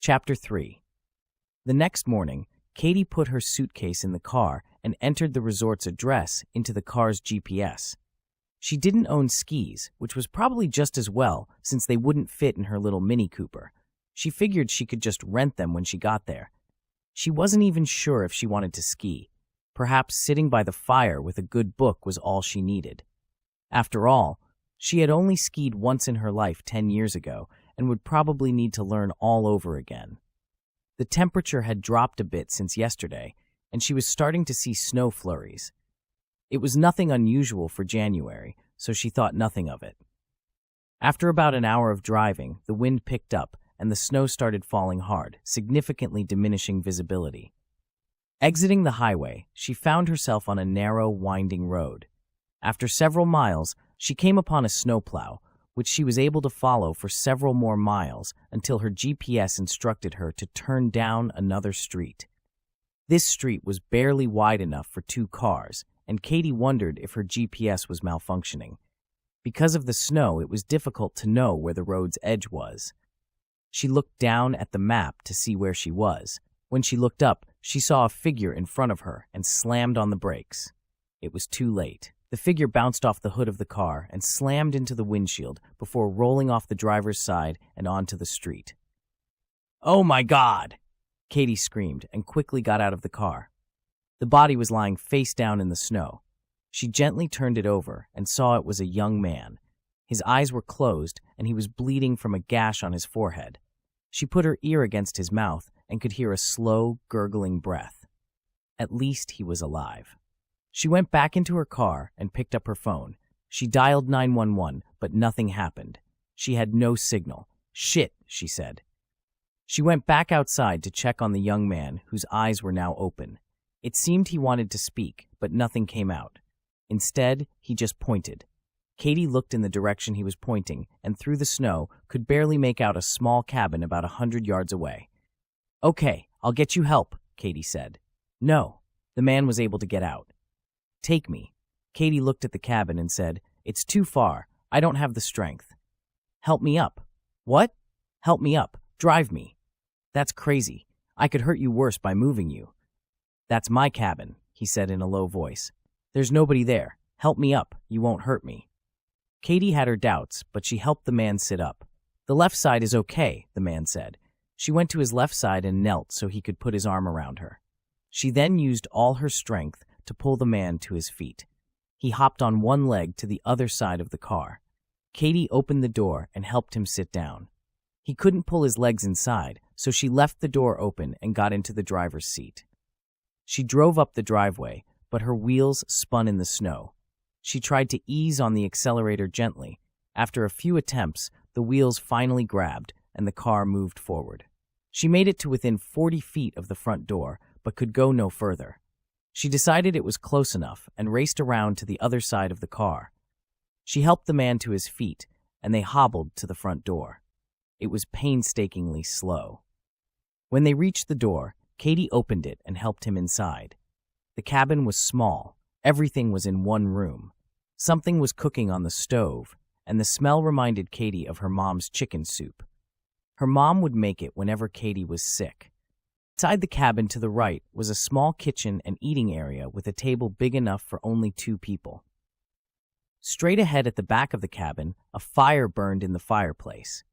Chapter 3. The next morning, Katie put her suitcase in the car and entered the resort's address into the car's GPS. She didn't own skis, which was probably just as well since they wouldn't fit in her little Mini Cooper. She figured she could just rent them when she got there. She wasn't even sure if she wanted to ski. Perhaps sitting by the fire with a good book was all she needed. After all, she had only skied once in her life 10 years ago and would probably need to learn all over again. The temperature had dropped a bit since yesterday, and she was starting to see snow flurries. It was nothing unusual for January, so she thought nothing of it. After about an hour of driving, the wind picked up and the snow started falling hard, significantly diminishing visibility. Exiting the highway, she found herself on a narrow, winding road. After several miles, she came upon a snowplow, which she was able to follow for several more miles until her GPS instructed her to turn down another street. This street was barely wide enough for 2 cars, and Katie wondered if her GPS was malfunctioning. Because of the snow, it was difficult to know where the road's edge was. She looked down at the map to see where she was. When she looked up, she saw a figure in front of her and slammed on the brakes. It was too late. The figure bounced off the hood of the car and slammed into the windshield before rolling off the driver's side and onto the street. "Oh my God!" Katie screamed and quickly got out of the car. The body was lying face down in the snow. She gently turned it over and saw it was a young man. His eyes were closed and he was bleeding from a gash on his forehead. She put her ear against his mouth and could hear a slow, gurgling breath. At least he was alive. She went back into her car and picked up her phone. She dialed 911, but nothing happened. She had no signal. "Shit," she said. She went back outside to check on the young man, whose eyes were now open. It seemed he wanted to speak, but nothing came out. Instead, he just pointed. Katie looked in the direction he was pointing, and through the snow, could barely make out a small cabin about 100 yards away. "Okay, I'll get you help," Katie said. "No." The man was able to get out. "Take me." Katie looked at the cabin and said, "It's too far. I don't have the strength." "Help me up." "What?" "Help me up. Drive me." "That's crazy. I could hurt you worse by moving you." "That's my cabin," he said in a low voice. "There's nobody there. Help me up. You won't hurt me." Katie had her doubts, but she helped the man sit up. "The left side is okay," the man said. She went to his left side and knelt so he could put his arm around her. She then used all her strength to pull the man to his feet. He hopped on one leg to the other side of the car. Katie opened the door and helped him sit down. He couldn't pull his legs inside, so she left the door open and got into the driver's seat. She drove up the driveway, but her wheels spun in the snow. She tried to ease on the accelerator gently. After a few attempts, the wheels finally grabbed and the car moved forward. She made it to within 40 feet of the front door, but could go no further. She decided it was close enough and raced around to the other side of the car. She helped the man to his feet, and they hobbled to the front door. It was painstakingly slow. When they reached the door, Katie opened it and helped him inside. The cabin was small. Everything was in one room. Something was cooking on the stove, and the smell reminded Katie of her mom's chicken soup. Her mom would make it whenever Katie was sick. Inside the cabin to the right was a small kitchen and eating area with a table big enough for only 2 people. Straight ahead at the back of the cabin, a fire burned in the fireplace.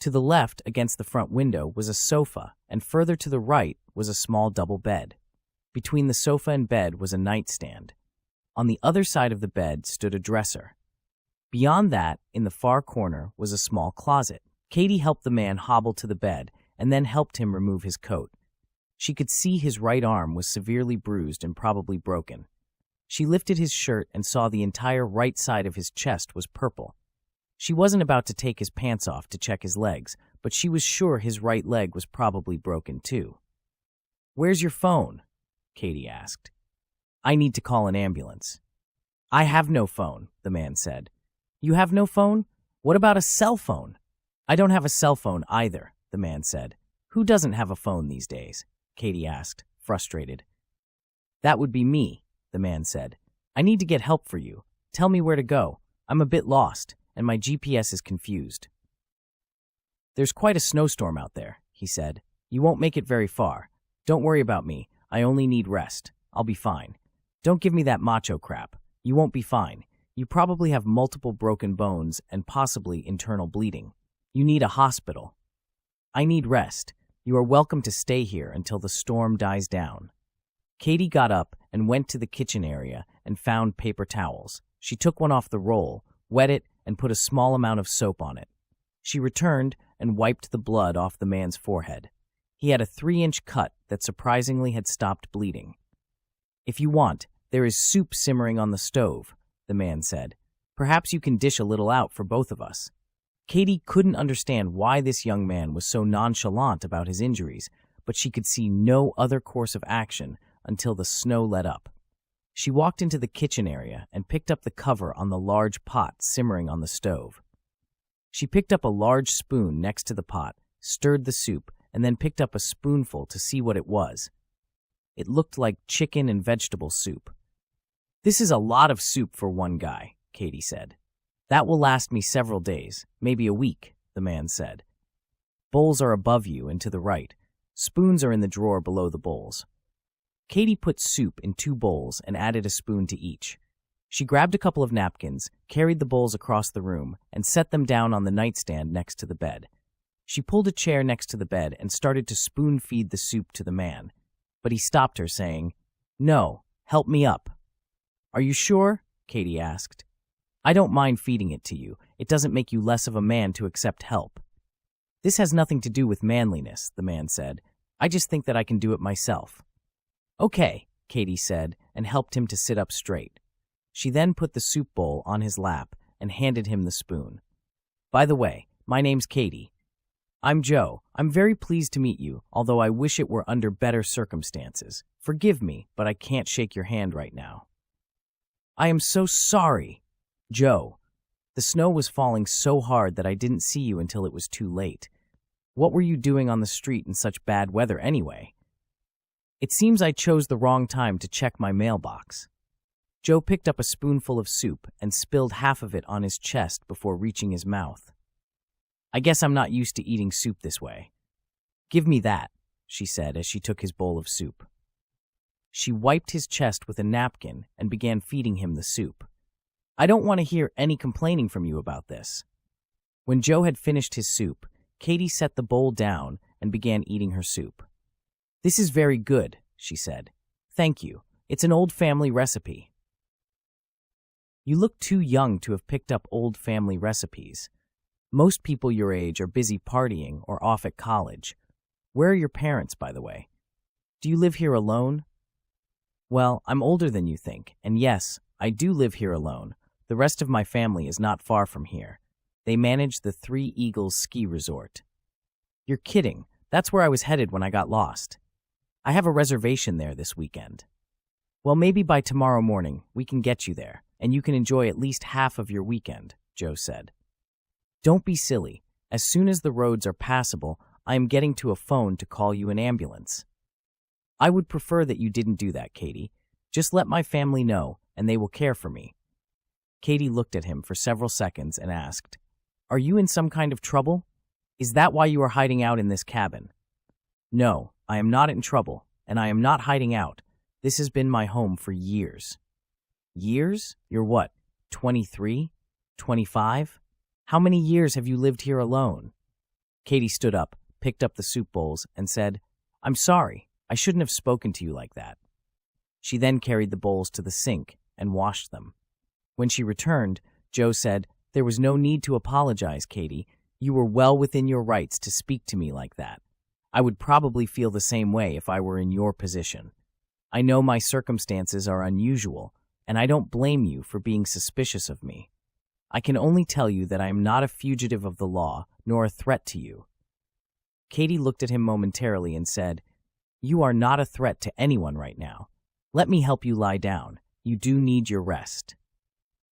To the left, against the front window, was a sofa, and further to the right was a small double bed. Between the sofa and bed was a nightstand. On the other side of the bed stood a dresser. Beyond that, in the far corner, was a small closet. Katie helped the man hobble to the bed and then helped him remove his coat. She could see his right arm was severely bruised and probably broken. She lifted his shirt and saw the entire right side of his chest was purple. She wasn't about to take his pants off to check his legs, but she was sure his right leg was probably broken too. "Where's your phone?" Katie asked. "I need to call an ambulance." "I have no phone," the man said. "You have no phone? What about a cell phone?" "I don't have a cell phone either," the man said. "Who doesn't have a phone these days?" Katie asked, frustrated. "That would be me," the man said. "I need to get help for you. Tell me where to go. I'm a bit lost, and my GPS is confused." "There's quite a snowstorm out there," he said. You won't make it very far. Don't worry about me. I only need rest. I'll be fine. Don't give me that macho crap. You won't be fine. You probably have multiple broken bones and possibly internal bleeding. You need a hospital. I need rest. You are welcome to stay here until the storm dies down. Katie got up and went to the kitchen area and found paper towels. She took one off the roll, wet it, and put a small amount of soap on it. She returned and wiped the blood off the man's forehead. He had a 3-inch cut that surprisingly had stopped bleeding. If you want, there is soup simmering on the stove, the man said. Perhaps you can dish a little out for both of us. Katie couldn't understand why this young man was so nonchalant about his injuries, but she could see no other course of action until the snow let up. She walked into the kitchen area and picked up the cover on the large pot simmering on the stove. She picked up a large spoon next to the pot, stirred the soup, and then picked up a spoonful to see what it was. It looked like chicken and vegetable soup. This is a lot of soup for one guy, Katie said. That will last me several days, maybe a week, the man said. Bowls are above you and to the right. Spoons are in the drawer below the bowls. Katie put soup in 2 bowls and added a spoon to each. She grabbed a couple of napkins, carried the bowls across the room, and set them down on the nightstand next to the bed. She pulled a chair next to the bed and started to spoon-feed the soup to the man. But he stopped her, saying, "No, help me up." "Are you sure?" Katie asked. "I don't mind feeding it to you. It doesn't make you less of a man to accept help." "This has nothing to do with manliness," the man said. "I just think that I can do it myself." "Okay," Katie said, and helped him to sit up straight. She then put the soup bowl on his lap and handed him the spoon. "By the way, my name's Katie. I'm Joe. I'm very pleased to meet you, although I wish it were under better circumstances. Forgive me, but I can't shake your hand right now." "I am so sorry." "Joe, the snow was falling so hard that I didn't see you until it was too late. What were you doing on the street in such bad weather anyway?" "It seems I chose the wrong time to check my mailbox." Joe picked up a spoonful of soup and spilled half of it on his chest before reaching his mouth. "I guess I'm not used to eating soup this way." "Give me that," she said as she took his bowl of soup. She wiped his chest with a napkin and began feeding him the soup. "I don't want to hear any complaining from you about this." When Joe had finished his soup, Katie set the bowl down and began eating her soup. "This is very good," she said. "Thank you. It's an old family recipe." "You look too young to have picked up old family recipes. Most people your age are busy partying or off at college. Where are your parents, by the way? Do you live here alone?" "Well, I'm older than you think, and yes, I do live here alone. The rest of my family is not far from here. They manage the 3 Eagles ski resort." "You're kidding. That's where I was headed when I got lost. I have a reservation there this weekend." "Well, maybe by tomorrow morning we can get you there, and you can enjoy at least half of your weekend," Joe said. "Don't be silly. As soon as the roads are passable, I am getting to a phone to call you an ambulance." "I would prefer that you didn't do that, Katie. Just let my family know, and they will care for me." Katie looked at him for several seconds and asked, "Are you in some kind of trouble? Is that why you are hiding out in this cabin?" "No, I am not in trouble, and I am not hiding out. This has been my home for years." "Years? You're what, 23? 25? How many years have you lived here alone?" Katie stood up, picked up the soup bowls, and said, "I'm sorry. I shouldn't have spoken to you like that." She then carried the bowls to the sink and washed them. When she returned, Joe said, "There was no need to apologize, Katie. You were well within your rights to speak to me like that. I would probably feel the same way if I were in your position. I know my circumstances are unusual, and I don't blame you for being suspicious of me. I can only tell you that I am not a fugitive of the law, nor a threat to you." Katie looked at him momentarily and said, "You are not a threat to anyone right now. Let me help you lie down. You do need your rest."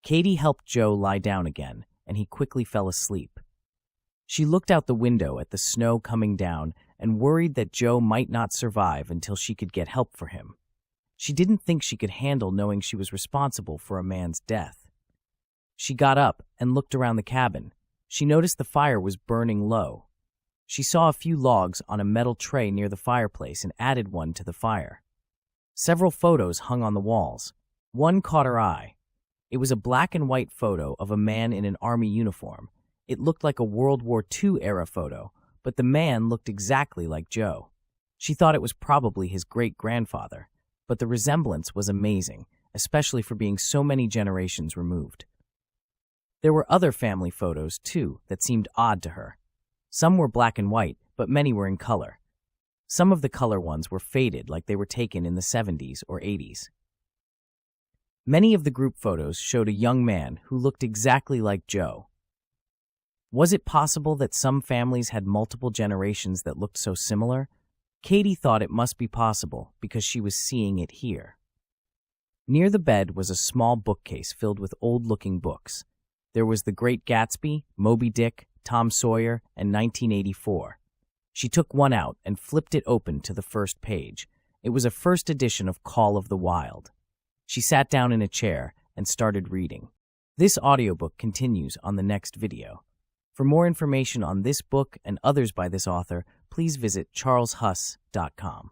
Katie helped Joe lie down again, and he quickly fell asleep. She looked out the window at the snow coming down and worried that Joe might not survive until she could get help for him. She didn't think she could handle knowing she was responsible for a man's death. She got up and looked around the cabin. She noticed the fire was burning low. She saw a few logs on a metal tray near the fireplace and added one to the fire. Several photos hung on the walls. One caught her eye. It was a black and white photo of a man in an army uniform. It looked like a World War II-era photo, but the man looked exactly like Joe. She thought it was probably his great-grandfather, but the resemblance was amazing, especially for being so many generations removed. There were other family photos, too, that seemed odd to her. Some were black and white, but many were in color. Some of the color ones were faded, like they were taken in the 70s or 80s. Many of the group photos showed a young man who looked exactly like Joe. Was it possible that some families had multiple generations that looked so similar? Katie thought it must be possible because she was seeing it here. Near the bed was a small bookcase filled with old-looking books. There was The Great Gatsby, Moby Dick, Tom Sawyer, and 1984. She took one out and flipped it open to the first page. It was a first edition of Call of the Wild. She sat down in a chair and started reading. This audiobook continues on the next video. For more information on this book and others by this author, please visit charleshuss.com.